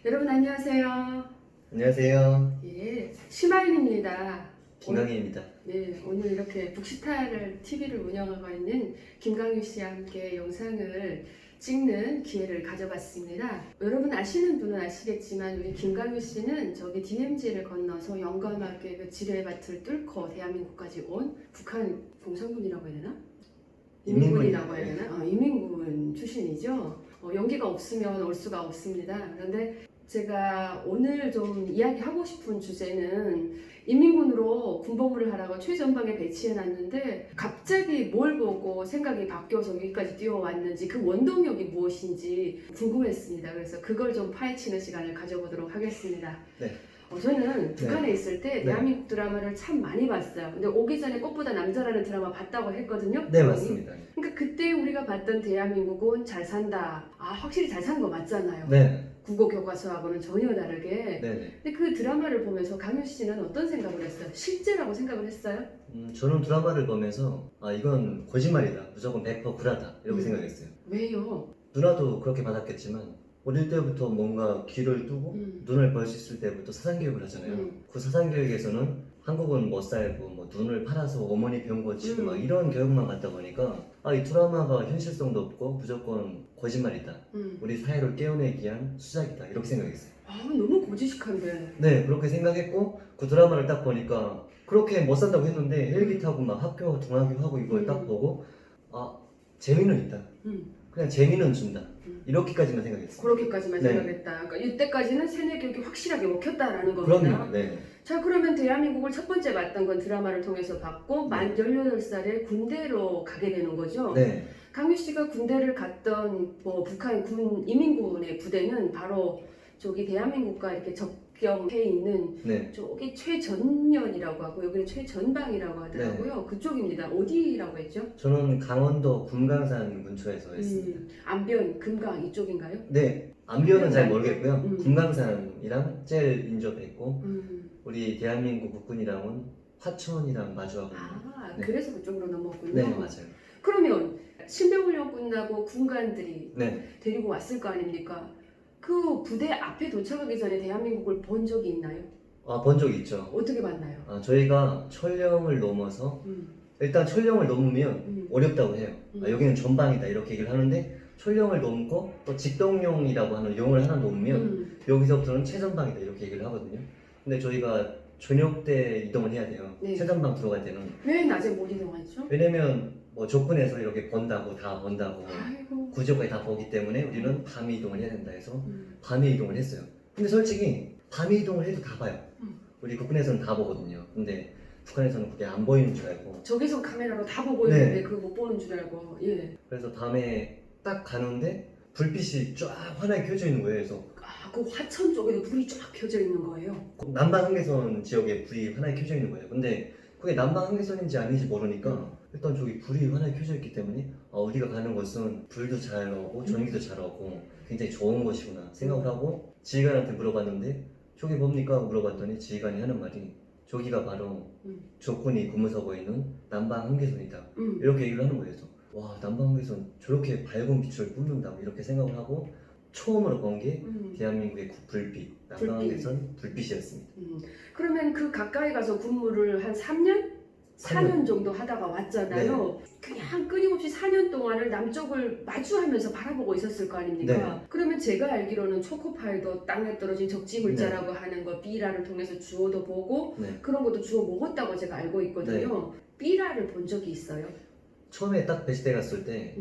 여러분 안녕하세요. 안녕하세요. 예, 심하윤입니다. 김강희입니다. 네, 오늘 이렇게 북스타를 TV를 운영하고 있는 김강희 씨와 함께 영상을 찍는 기회를 가져봤습니다. 여러분 아시는 분은 아시겠지만 우리 김강희 씨는 저기 DMZ를 건너서 용감하게 그 지뢰밭을 뚫고 대한민국까지 온 북한 공산군이라고 해야 되나? 인민군이라고 해야 되나? 인민군 출신이죠. 연기가 없으면 올 수가 없습니다. 그런데 제가 오늘 좀 이야기하고 싶은 주제는 인민군으로 군복무를 하라고 최전방에 배치해놨는데 갑자기 뭘 보고 생각이 바뀌어서 여기까지 뛰어왔는지 그 원동력이 무엇인지 궁금했습니다. 그래서 그걸 좀 파헤치는 시간을 가져보도록 하겠습니다. 네. 저는 북한에 있을 때 네. 대한민국 드라마를 참 많이 봤어요. 근데 오기 전에 꽃보다 남자라는 드라마 봤다고 했거든요. 네, 맞습니다. 그러니까 그때 우리가 봤던 대한민국은 잘 산다. 확실히 잘 산 거 맞잖아요. 네. 국어 교과서하고는 전혀 다르게. 네. 근데 그 드라마를 보면서 강윤 씨는 어떤 생각을 했어요? 실제라고 생각을 했어요? 저는 드라마를 보면서 이건 거짓말이다. 무조건 100% 구라다. 이렇게 생각했어요. 왜요? 누나도 그렇게 받았겠지만 어릴 때부터 뭔가 귀를 뜨고 눈을 벌 수 있을 때부터 사상교육을 하잖아요. 그 사상교육에서는 한국은 못 살고 뭐 눈을 팔아서 어머니 병 고치고 막 이런 교육만 받다 보니까 이 드라마가 현실성도 없고 무조건 거짓말이다. 우리 사회를 깨어내기 위한 수작이다. 이렇게 생각했어요. 너무 고지식한데. 네, 그렇게 생각했고 그 드라마를 딱 보니까 그렇게 못 산다고 했는데 헬기 타고 막 학교 등하교 하고 이걸 딱 보고 재미는 있다. 그냥 재미는 준다. 이렇게까지만 생각했어요. 그렇게까지만 네. 생각했다. 그러니까 이때까지는 세뇌 교육이 확실하게 먹혔다라는 겁니다. 그럼요. 네. 자, 그러면 대한민국을 첫 번째 봤던 건 드라마를 통해서 봤고 만 18살에 군대로 가게 되는 거죠. 네. 강유 씨가 군대를 갔던 북한 인민군의 부대는 바로 저기 대한민국과 이렇게 접경해 있는 네. 저기 최전면이라고 하고 여기는 최전방이라고 하더라고요. 그쪽입니다. 어디라고 했죠? 저는 강원도 금강산 근처에서 했습니다. 안변, 금강 이쪽인가요? 네. 안비언은 잘 모르겠고요. 음. 금강산이랑 제일 인접했고 우리 대한민국 국군이랑은 화천이랑 마주하고 있는. 네. 그래서 그쪽으로 넘었군요. 네, 맞아요. 그러면 신병훈련 끝나고 군관들이 네. 데리고 왔을 거 아닙니까? 그 부대 앞에 도착하기 전에 대한민국을 본 적이 있나요? 본 적 있죠. 어떻게 봤나요? 저희가 철령을 넘어서 일단 철령을 넘으면 어렵다고 해요. 여기는 전방이다 이렇게 얘기를 하는데 철령을 넘고 또 직동용이라고 하는 용을 하나 넘으면 여기서부터는 최전방이다 이렇게 얘기를 하거든요. 근데 저희가 저녁 때 이동을 해야 돼요. 네. 최전방 들어갈 때는. 왜 낮에 못 이동하죠? 왜냐면 뭐 조건에서 이렇게 다 본다고 아이고. 구조까지 다 보기 때문에 우리는 밤에 이동을 해야 된다 해서 밤에 이동을 했어요. 근데 솔직히 밤에 이동을 해도 다 봐요. 우리 국군에서는 다 보거든요. 근데 북한에서는 그게 안 보이는 줄 알고. 저기서 카메라로 다 보고 네. 있는데 그거 못 보는 줄 알고. 예. 그래서 밤에 딱 가는데 불빛이 쫙 환하게 켜져 있는 거예요. 그래서 그 화천 쪽에도 불이 쫙 켜져 있는 거예요. 남방 한계선 지역에 불이 환하게 켜져 있는 거예요. 근데 그게 남방 한계선인지 아닌지 모르니까 일단 저기 불이 환하게 켜져 있기 때문에 우리가 가는 곳은 불도 잘 오고 전기도 잘 오고 굉장히 좋은 곳이구나 생각을 하고 지휘관한테 물어봤는데 저기 뭡니까? 물어봤더니 지휘관이 하는 말이 저기가 바로 적군이 근무서고 있는 남방 한계선이다 이렇게 얘기를 하는 거예요. 그래서 와, 남방 한계선 저렇게 밝은 빛을 뿜는다고 이렇게 생각을 하고 처음으로 본 게 대한민국의 불빛, 남방 한계선 불빛이었습니다. 그러면 그 가까이 가서 근무를 한 3년? 4년 정도 하다가 왔잖아요. 네. 그냥 끊임없이 4년 동안을 남쪽을 마주하면서 바라보고 있었을 거 아닙니까? 네. 그러면 제가 알기로는 초코파이도 땅에 떨어진 적지물자라고 하는 거 삐라를 통해서 주워도 보고 네. 그런 것도 주워 먹었다고 제가 알고 있거든요. 삐라를 본 적이 있어요? 처음에 딱 배치돼 갔을 때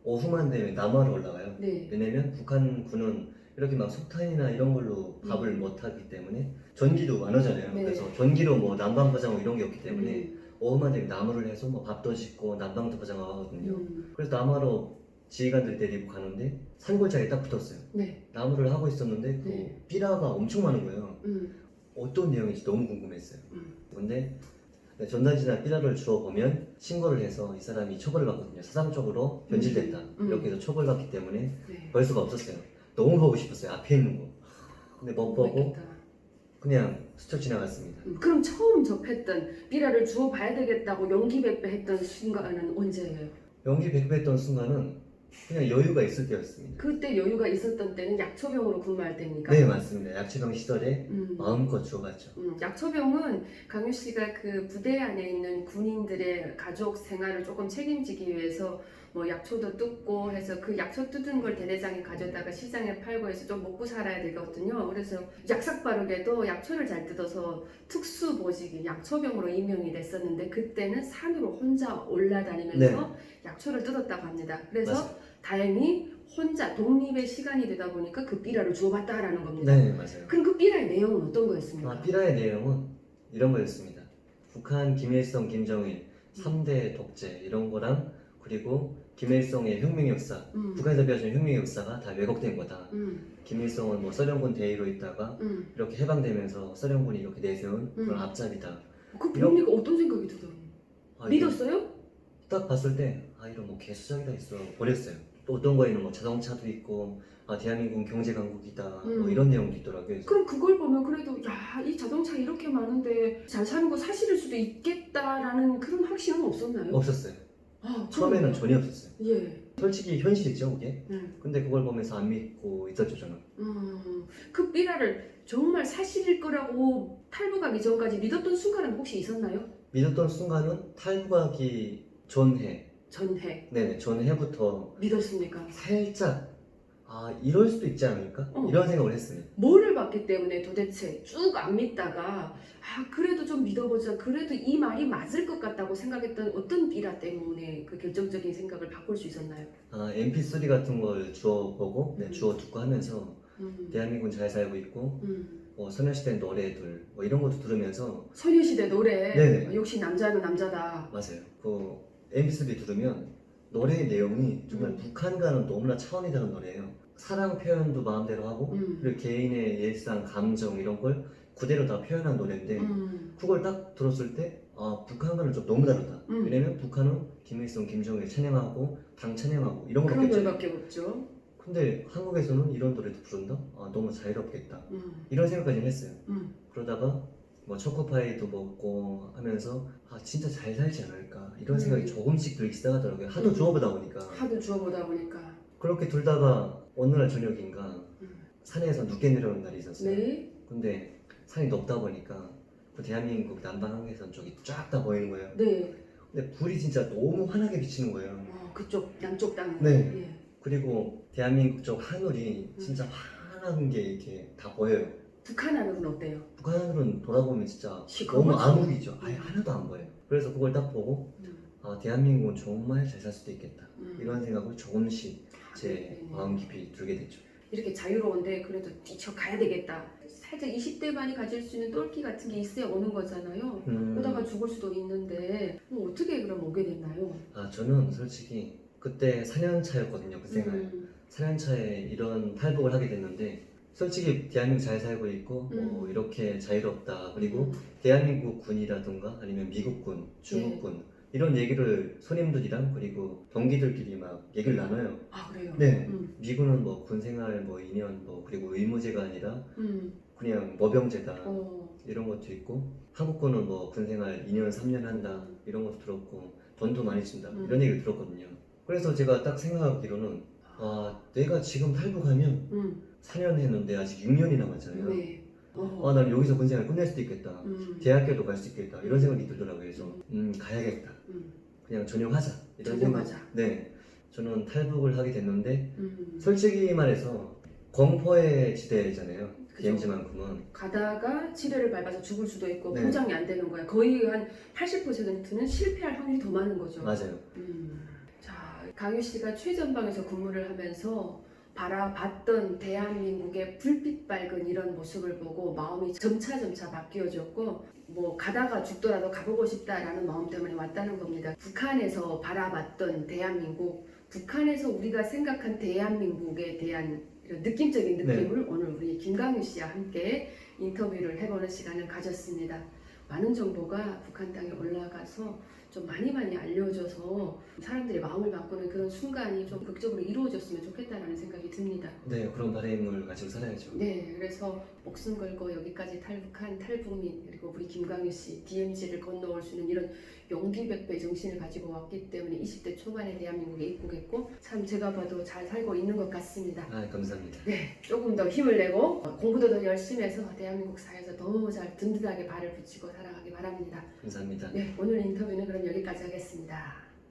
오후만 되면 남하로 올라가요. 네. 왜냐면 북한군은 이렇게 막 석탄이나 이런 걸로 밥을 못 하기 때문에 전기도 안 오잖아요. 네. 그래서 전기로 뭐 난방 포장하고 이런 게 없기 때문에 오후만 되면 나무를 해서 뭐 밥도 짓고 난방도 포장하고 하거든요. 그래서 남하로 지휘관들 데리고 가는데 산골짜기에 딱 붙었어요. 네. 나무를 하고 있었는데 그 네. 삐라가 엄청 많은 거예요. 어떤 내용인지 너무 궁금했어요. 근데 전단지나 삐라를 주워 보면 신고를 해서 이 사람이 처벌을 받거든요. 사상적으로 변질됐다 이렇게 해서 처벌받기 때문에 네. 볼 수가 없었어요. 너무 보고 싶었어요. 앞에 있는 거. 근데 못 보고 그냥 스쳐 지나갔습니다. 그럼 처음 접했던 삐라를 주워 봐야 되겠다고 용기 백배했던 순간은 언제예요? 연기 백배했던 순간은 그냥 여유가 있을 때였습니다. 그때 여유가 있었던 때는 약초병으로 근무할 때입니까? 네, 맞습니다. 약초병 시절에 음. 마음껏 주워봤죠. 약초병은 강유 씨가 그 부대 안에 있는 군인들의 가족 생활을 조금 책임지기 위해서 뭐 약초도 뜯고 해서 그 약초 뜯은 걸 대대장에 가져다가 시장에 팔고 해서 좀 먹고 살아야 되거든요. 그래서 약삭빠르게도 약초를 잘 뜯어서 특수보직이 약초병으로 임명이 됐었는데 그때는 산으로 혼자 올라다니면서 약초를 뜯었다고 합니다. 그래서 맞아요. 다행히 혼자 독립의 시간이 되다 보니까 그 삐라를 주워봤다라는 겁니다. 네, 맞아요. 그럼 그 삐라의 내용은 어떤 거였습니까? 삐라의 내용은 이런 거였습니다. 북한 김일성, 김정일 3대 독재 이런 거랑 그리고 김일성의 혁명 역사, 북한에서 배워준 혁명 역사가 다 왜곡된 거다. 김일성은 뭐 소련군 대위로 있다가 이렇게 해방되면서 소련군이 이렇게 내세운 그런 앞잡이다. 그 보니까 어떤 생각이 들어요? 이거 믿었어요? 딱 봤을 때 이런 뭐 개수작이다 있어 버렸어요. 또 어떤 거에는 뭐 자동차도 있고 대한민국은 경제 강국이다 뭐 이런 내용도 있더라고요. 그럼 그걸 보면 그래도 야, 이 자동차 이렇게 많은데 잘 사는 거 사실일 수도 있겠다라는 그런 확신은 없었나요? 없었어요. 그럼요. 처음에는 전혀 없었어요. 예. 솔직히 현실이죠 그게. 네. 근데 그걸 보면서 안 믿고 있었죠 저는. 그 삐라를 정말 사실일 거라고 탈북하기 전까지 믿었던 순간은 혹시 있었나요? 믿었던 순간은 탈북하기 전해, 전해 네네 전해부터 믿었습니까? 살짝 이럴 수도 있지 않을까 이런 생각을 했어요. 뭐를 봤기 때문에 도대체 쭉 안 믿다가 그래도 좀 믿어보자 그래도 이 말이 맞을 것 같다고 생각했던 어떤 삐라 때문에 그 결정적인 생각을 바꿀 수 있었나요? MP3 같은 걸 주워보고 주워 듣고 하면서 대한민국은 잘 살고 있고 소녀시대 노래들 뭐 이런 것도 들으면서 소녀시대 노래 네네. 역시 남자는 남자다. 맞아요. 그 MP3 들으면 노래의 내용이 정말 북한과는 너무나 차원이 다른 노래예요. 사랑 표현도 마음대로 하고 그리고 개인의 일상, 감정 이런 걸 그대로 다 표현한 노래인데 그걸 딱 들었을 때 북한과는 좀 너무 다르다. 왜냐면 북한은 김일성, 김정일 찬양하고 당 찬양하고 이런 거 그런 있잖아요. 노래밖에 없죠. 근데 한국에서는 이런 노래도 부른다? 너무 자유롭겠다. 이런 생각까지 했어요. 그러다가 뭐 초코파이도 먹고 하면서 진짜 잘 살지 않을까 이런 생각이 조금씩 들기 시작하더라고요. 하도 주워보다 보니까. 하도 주워보다 보니까. 그렇게 둘다가 어느 날 저녁인가 산에서 늦게 내려오는 날이 있었어요. 네. 근데 산이 높다 보니까 그 대한민국 남방 한계선 쪽이 쫙 다 보이는 거예요. 네. 근데 불이 진짜 너무 환하게 비치는 거예요. 그쪽 양쪽 땅. 네. 예. 그리고 대한민국 쪽 하늘이 진짜 환한 게 이렇게 다 보여요. 북한 하늘은 어때요? 북한 하늘은 돌아보면 진짜 너무 시커멓죠? 암흑이죠. 아예 하나도 안 보여요. 그래서 그걸 딱 보고 대한민국은 정말 잘 살 수도 있겠다. 이런 생각을 조금씩 제 마음 깊이 들게 됐죠. 이렇게 자유로운데 그래도 뛰쳐가야 되겠다. 살짝 20대만이 가질 수 있는 똘끼 같은 게 있어야 오는 거잖아요. 그러다가 죽을 수도 있는데 어떻게 그럼 오게 됐나요? 저는 솔직히 그때 4년 차였거든요. 그 생활. 4년 차에 이런 탈북을 하게 됐는데 솔직히 대한민국 잘 살고 있고 뭐 이렇게 자유롭다. 그리고 대한민국 군이라든가 아니면 미국군, 중국군 이런 얘기를 손님들이랑 그리고 동기들끼리 막 얘기를 나눠요. 그래요? 네. 미군은 뭐 군생활 뭐 2년 뭐 그리고 의무제가 아니라 그냥 모병제다 이런 것도 있고 한국군은 뭐 군생활 2년 3년 한다 이런 것도 들었고 돈도 많이 준다 이런 얘기를 들었거든요. 그래서 제가 딱 생각하기로는 내가 지금 탈북하면 4년 했는데 아직 6년이 남았잖아요. 네. 난 여기서 군생활 끝낼 수도 있겠다. 대학교도 갈 수 있겠다 이런 생각이 들더라고요. 그래서 가야겠다. 그냥 전역하자 이런 전역하자. 생각. 네. 저는 탈북을 하게 됐는데 솔직히 말해서 공포의 지대잖아요. DMZ만큼은 가다가 지뢰를 밟아서 죽을 수도 있고 네. 보장이 안 되는 거야. 거의 한 80%는 실패할 확률이 더 많은 거죠. 맞아요. 자, 강유 씨가 최전방에서 근무를 하면서 바라봤던 대한민국의 불빛 밝은 이런 모습을 보고 마음이 점차 바뀌어졌고 뭐 가다가 죽더라도 가보고 싶다라는 마음 때문에 왔다는 겁니다. 북한에서 바라봤던 대한민국, 북한에서 우리가 생각한 대한민국에 대한 이런 느낌적인 느낌을 오늘 우리 김강유 씨와 함께 인터뷰를 해보는 시간을 가졌습니다. 많은 정보가 북한 땅에 올라가서 좀 많이 알려져서 사람들의 마음을 바꾸는 그런 순간이 좀 극적으로 이루어졌으면 좋겠다라는 생각이 듭니다. 네, 그런 바람을 가지고 살아야죠. 네, 그래서 목숨 걸고 여기까지 탈북한 탈북민 그리고 우리 김광유 씨 DMZ를 건너올 수 있는 이런 용기백배 정신을 가지고 왔기 때문에 20대 초반에 대한민국에 입국했고 참 제가 봐도 잘 살고 있는 것 같습니다. 아, 감사합니다. 네, 조금 더 힘을 내고 공부도 더 열심히 해서 대한민국 사회에서 더 잘 든든하게 발을 붙이고 살아가기 바랍니다. 감사합니다. 네, 오늘 인터뷰는 그럼 여기까지 하겠습니다.